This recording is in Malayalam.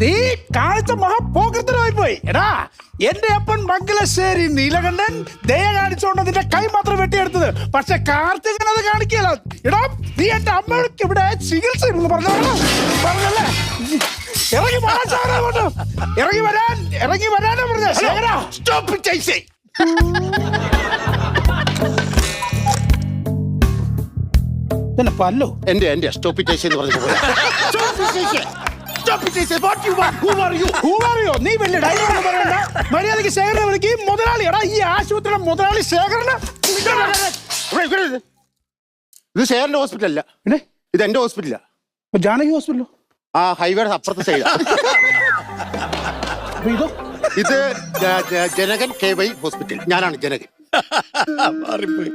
നീ കാണിച്ച മഹാപോകൃതനായി പോയി. എടാ എന്റെ അപ്പൻ മംഗലശ്ശേരി നീലകണ്ഠൻ ദയ കാണിച്ചോണ്ട് നിന്റെ കൈ മാത്രം വെട്ടിയെടുത്തത്. പക്ഷെ കാർത്തികൻ അത് കാണിക്കല. എടാ നീ എന്റെ അമ്മയ്ക്ക് ഇവിടെ ചികിത്സ പറഞ്ഞല്ലേ? ഇറങ്ങി വരാനാ പറഞ്ഞ. സ്റ്റോപ്പ് ചെയ്സേ. പിന്നെ പല്ലോ എന്റെ സ്റ്റോപ്പിറ്റേഷൻ എന്ന് പറഞ്ഞു. നീ വലിയ ഡയലോഗ് പറയണ്ട. മര്യാദക്ക് ശേഖരനെ വിളിക്കും. മുതലാളി എടാ ഈ ആശുപത്രിയുടെ മുതലാളി ശേഖരന്. ഇത് ശേഖരന്റെ ഹോസ്പിറ്റൽ അല്ല, പിന്നെ ഇത് എന്റെ ഹോസ്പിറ്റലാ. ജാനകി ഹോസ്പിറ്റലോ? ആ ഹൈവേയുടെ അപ്പുറത്തെ സൈഡ്. ഇതോ? ഇത് ജനകൻ KY ഹോസ്പിറ്റൽ. ഞാനാണ് ജനകൻ. മാറിപ്പോയി.